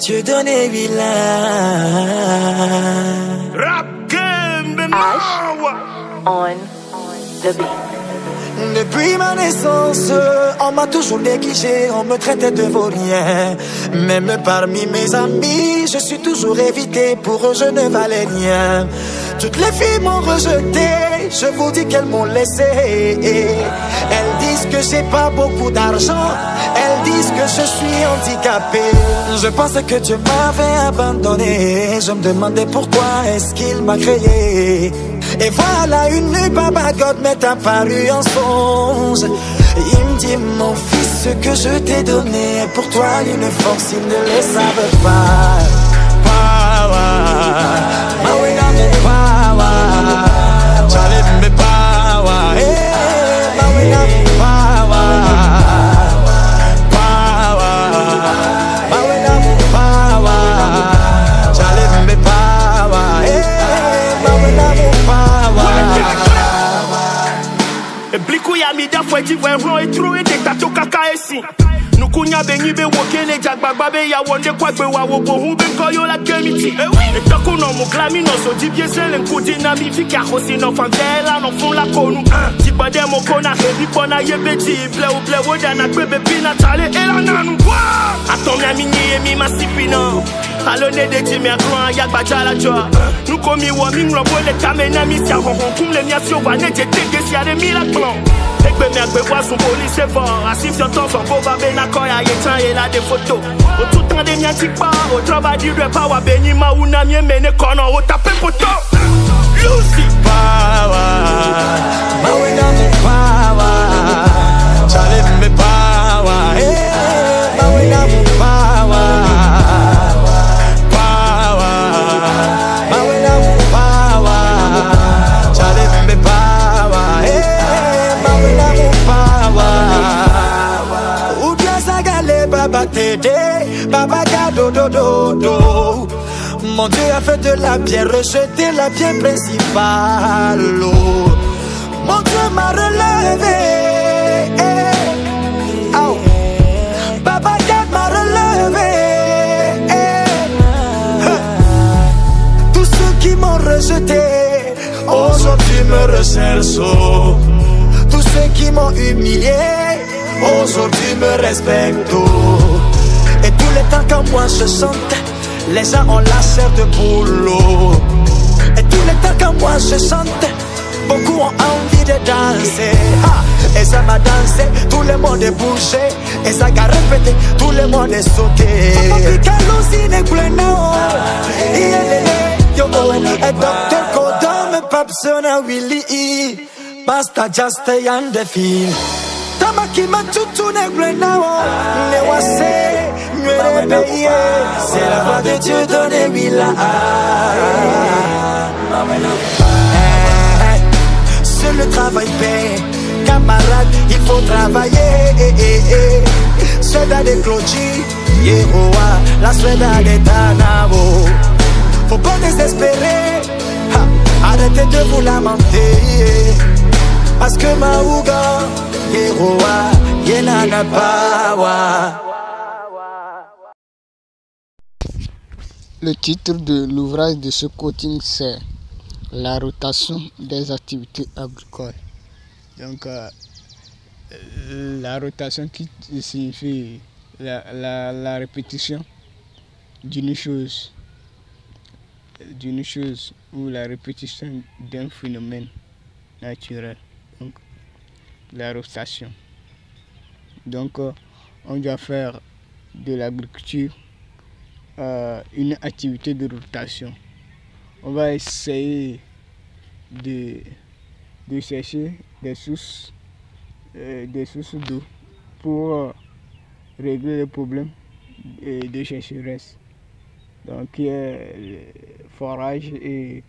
Dieu donné vilain. Rap game, on the beat. Depuis ma naissance, on m'a toujours négligé, on me traitait de vaurien. Même parmi mes amis, je suis toujours évité, pour eux je ne valais rien. Toutes les filles m'ont rejeté, je vous dis qu'elles m'ont laissé. Elles disent que j'ai pas beaucoup d'argent, elles disent que je suis handicapé. Je pensais que Dieu m'avait abandonné, je me demandais pourquoi est-ce qu'il m'a créé. Et voilà une nuit, Baba God m'est apparu en songe. Il me dit, mon fils, ce que je t'ai donné, pour toi une force, ils ne le savent pas. Power, Mawina me power, Charlie me power, hey, Mawina me power, power, Mawina me power, Charlie me power, hey, Mawina me E bliku ya mi da fwe di vwe ron e tro e dek tato kaka esi. Nukunya be nyi be woke le jagbagba be ya wonde kwa gbe wa wo bohun be koyo la gemiti. E toko no mo glami no so di piese le nkudi na mi fi ka hosi no fandela no fun la konu. Ti bade mo kona heavy bona ye be ti ble wo da na gbe be pina tale e la nanu. Atom ya mi nye mi masipi no. Alone de ti mi akron ya gbaja la joa. Nuko mi wo mi ngro le kamena mi sia honhon kum le mi asio wa ne je tege sia de mi la plan. Ekbe mi agbe wa son police fort. Asif yon ton son go ba be na koya ye tan ye la de photo. O tout temps de mi antipa, o trova di repa wa benyi ma una mi mene kono o tape poto. Lucy power, Mawina me power, Charlie me power, hey, Mawina me power, power, Mawina me power, Charlie me power, hey, Mawina me power. Ou bien sagale baba tede, baba gado do do do. Mon Dieu a fait de la pierre, rejeté la pierre principale. Oh. Mon Dieu m'a relevé. Oh. Baba God m'a relevé. Tous ceux qui m'ont rejeté, aujourd'hui me recherchent. Oh. Tous ceux qui m'ont humilié, aujourd'hui me respectent. Oh. Et tous les temps quand moi je chante, les gens ont la chair de boulot. Et tous les temps quand moi je chante, beaucoup ont envie de danser. Et ça m'a dansé, tout le monde est bougé. Et ça a répété, tout le monde est sauté. Et Dr. Kodam, Papsona Willy, Basta Just and the Feel. Tamaki matutu negle nao, ne wase, nuere peye. C'est la voix de Dieu donnée, Willa. Seul le travail paie, camarade, il faut travailler. Sueda de Clochi, Yehowa, la sueda de Tanabo. Faut pas désespérer, arrêtez de vous lamenter. Parce que Maouga, Yehowa, Yenana Pawa. Le titre de l'ouvrage de ce coaching, c'est la rotation des activités agricoles. Donc, la rotation qui signifie la répétition d'une chose ou la répétition d'un phénomène naturel. Donc, la rotation. Donc, on doit faire de l'agriculture une activité de rotation. On va essayer de chercher des sources d'eau pour régler les problèmes de sécheresse. Donc, il y a le forage et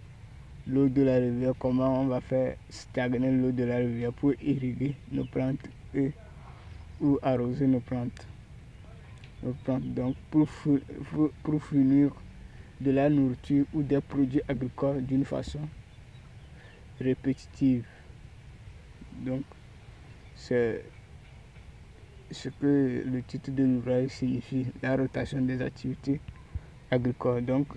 l'eau de la rivière. Comment on va faire stagner l'eau de la rivière pour irriguer nos plantes ou arroser nos plantes. Donc, pour fournir de la nourriture ou des produits agricoles d'une façon répétitive. Donc, c'est ce que le titre de l'ouvrage signifie, la rotation des activités agricole. Donc,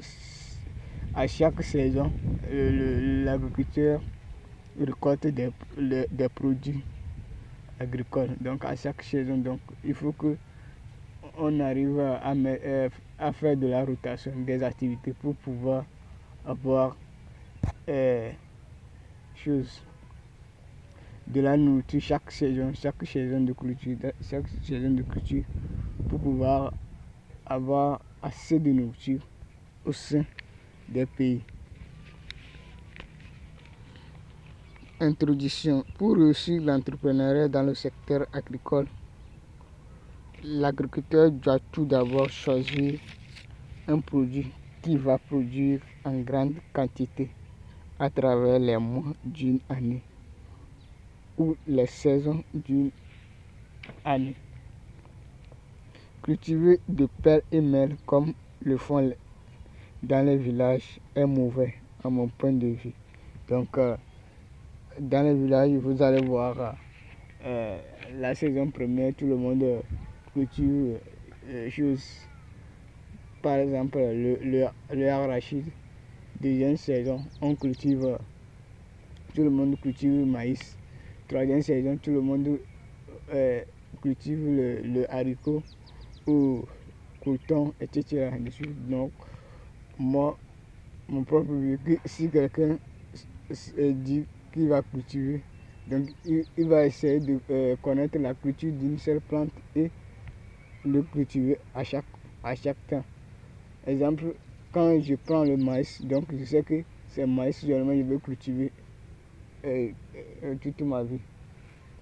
à chaque saison, l'agriculteur récolte des produits agricoles. Donc, à chaque saison, donc, il faut que on arrive à faire de la rotation des activités pour pouvoir avoir de la nourriture chaque saison de culture, pour pouvoir avoir assez de nourriture au sein des pays. Introduction. Pour réussir l'entrepreneuriat dans le secteur agricole, l'agriculteur doit tout d'abord choisir un produit qui va produire en grande quantité à travers les mois d'une année ou les saisons d'une année. Cultiver de pêle et mêle comme le font dans les villages est mauvais à mon point de vue. Donc dans les villages, vous allez voir la saison première, tout le monde cultive choses. Par exemple, le arachide. Deuxième saison, tout le monde cultive maïs. Troisième saison, tout le monde cultive le haricot ou coton, etc. Donc, moi, mon propre véhicule, si quelqu'un dit qu'il va cultiver, donc il va essayer de connaître la culture d'une seule plante et le cultiver à chaque temps. Exemple, quand je prends le maïs, donc je sais que c'est maïs seulement je vais cultiver toute ma vie.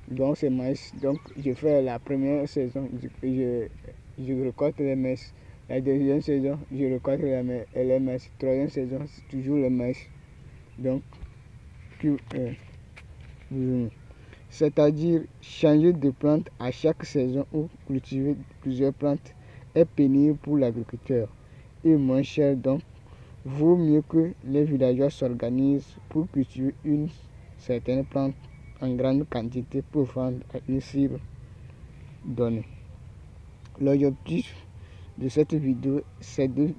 Donc c'est maïs, donc je fais la première saison, je récolte les maïs. La deuxième saison, je récolte les maïs. Troisième saison, c'est toujours le maïs. Donc, c'est-à-dire changer de plante à chaque saison ou cultiver plusieurs plantes est pénible pour l'agriculteur et moins cher. Donc, vaut mieux que les villageois s'organisent pour cultiver une certaine plante en grande quantité pour vendre à une cible donnée. L'objectif de cette vidéo, c'est de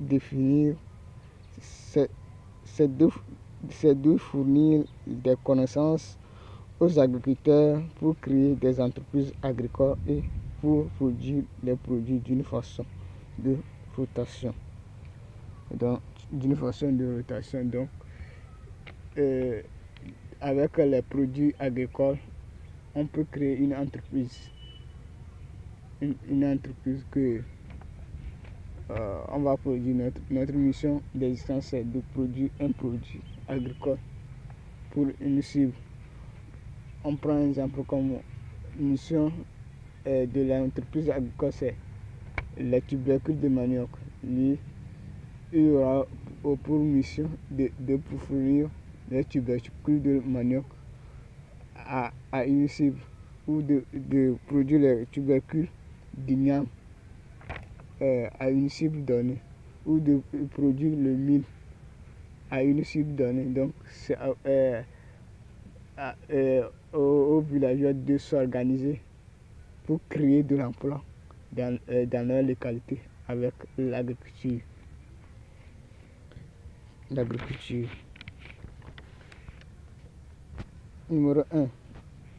fournir des connaissances aux agriculteurs pour créer des entreprises agricoles et pour produire les produits d'une façon de rotation. Donc, avec les produits agricoles, on peut créer une entreprise. Une entreprise que on va produire. Notre mission d'existence, c'est de produire un produit agricole pour une cible. On prend un exemple comme mission de l'entreprise agricole, c'est les tubercules de manioc. Il y aura pour mission de fournir les tubercules de manioc à une cible, ou de produire les tubercules d'igname à une cible donnée, ou de produire le mil à une cible donnée. Donc c'est aux villageois de s'organiser pour créer de l'emploi dans leur localité avec l'agriculture. Numéro 1.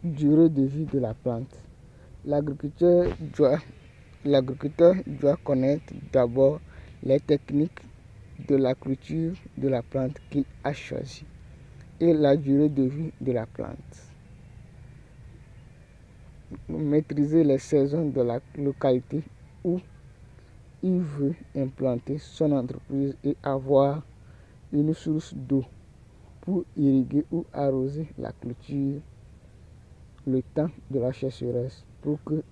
Durée de vie de la plante. L'agriculteur doit connaître d'abord les techniques de la culture de la plante qu'il a choisie et la durée de vie de la plante. Maîtriser les saisons de la localité où il veut implanter son entreprise et avoir une source d'eau pour irriguer ou arroser la culture le temps de la sécheresse pour que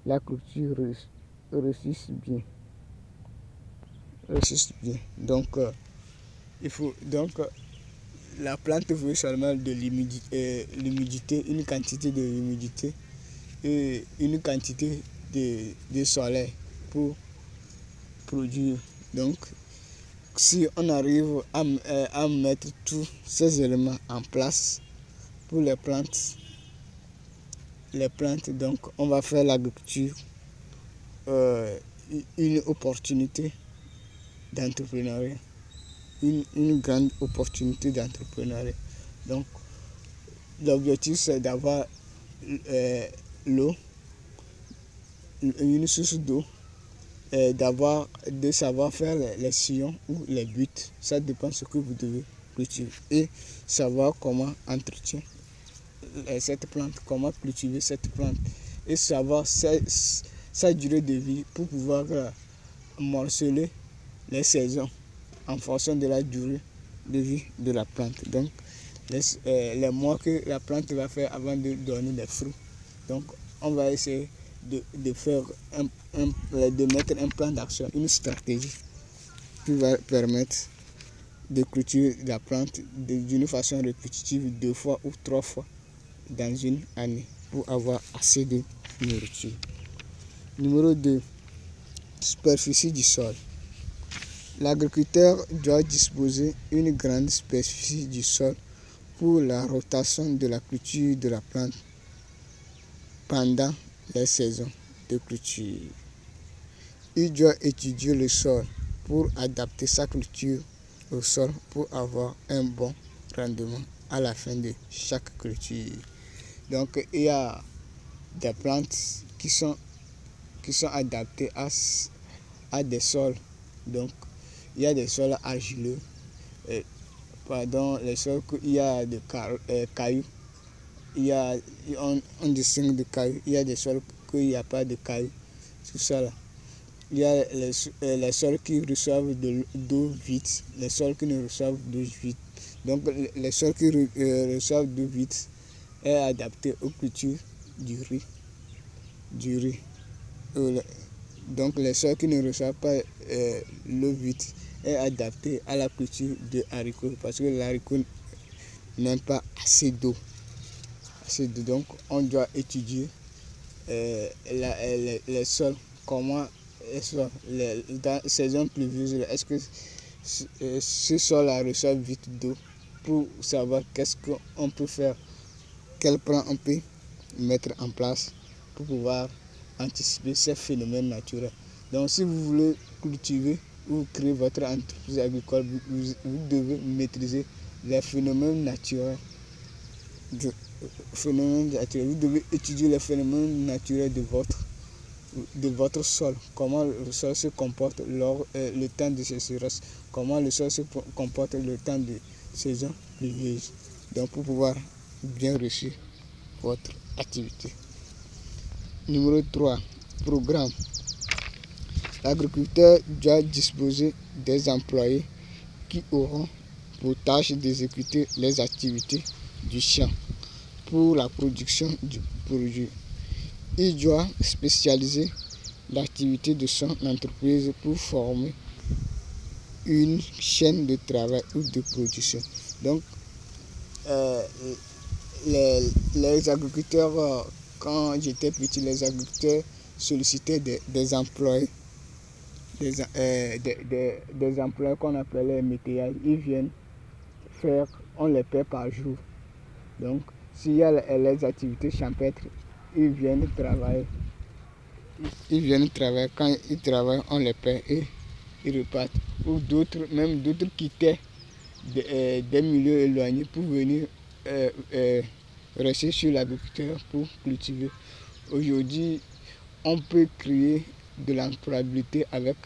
la culture réussisse bien. Donc, la plante veut seulement de l'humidité, une quantité de l'humidité et une quantité de soleil pour produire. Donc, si on arrive à mettre tous ces éléments en place pour les plantes, donc on va faire l'agriculture une opportunité d'entrepreneuriat, une grande opportunité d'entrepreneuriat. Donc, l'objectif c'est d'avoir l'eau, une source d'eau, de savoir faire les sillons ou les buts. Ça dépend de ce que vous devez cultiver. Et savoir comment entretenir cette plante, comment cultiver cette plante. Et savoir sa durée de vie pour pouvoir morceler les saisons en fonction de la durée de vie de la plante. Donc, les mois que la plante va faire avant de donner des fruits. Donc, on va essayer de faire de mettre un plan d'action, une stratégie qui va permettre de cultiver la plante d'une façon répétitive 2 fois ou 3 fois dans une année pour avoir assez de nourriture. Numéro 2, superficie du sol. L'agriculteur doit disposer d'une grande superficie du sol pour la rotation de la culture de la plante pendant les saisons de culture. Il doit étudier le sol pour adapter sa culture au sol pour avoir un bon rendement à la fin de chaque culture. Donc il y a des plantes qui sont adaptées à des sols. Donc il y a des sols argileux, les sols où il y a des cailloux. On distingue de cailloux. Il y a des sols où il n'y a pas de cailloux. Tout ça là. Il y a les sols qui reçoivent de d'eau vide, les sols qui ne reçoivent d'eau vide. Donc les sols qui reçoivent d'eau vide est adapté aux cultures du riz. Donc les sols qui ne reçoivent pas l'eau vide est adapté à la culture de haricots parce que l'haricot n'aime pas assez d'eau. Donc on doit étudier les sols, comment dans saison pluvieuse, est-ce que ce sol-là reçoit vite d'eau pour savoir qu'est-ce qu'on peut faire, quel plan on peut mettre en place pour pouvoir anticiper ces phénomènes naturels. Donc si vous voulez cultiver ou créer votre entreprise agricole, vous devez maîtriser les phénomènes naturels. Vous devez étudier les phénomènes naturels de votre sol, comment le sol se comporte le temps de sécheresse, comment le sol se comporte le temps de saison pluvieuse. Donc pour pouvoir bien réussir votre activité. Numéro 3, programme. L'agriculteur doit disposer des employés qui auront pour tâche d'exécuter les activités du champ pour la production du produit. Il doit spécialiser l'activité de son entreprise pour former une chaîne de travail ou de production. Donc, les agriculteurs, quand j'étais petit, les agriculteurs sollicitaient des employés, des employés qu'on appelait les métayers. Ils viennent faire, on les paie par jour. Donc, s'il y a les activités champêtres, ils viennent travailler. Quand ils travaillent, on les paie et ils repartent. Ou d'autres quittaient des milieux éloignés pour venir rester sur l'agriculture pour cultiver. Aujourd'hui, on peut créer de l'employabilité avec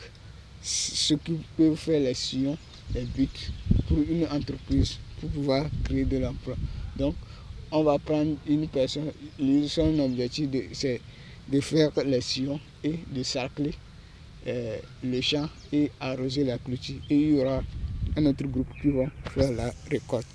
ce qui peut faire les sillons, les buts pour une entreprise pour pouvoir créer de l'emploi. Donc, on va prendre une personne, son objectif c'est de faire les sillons et de sarcler le champ et arroser la clôture. Et il y aura un autre groupe qui va faire la récolte.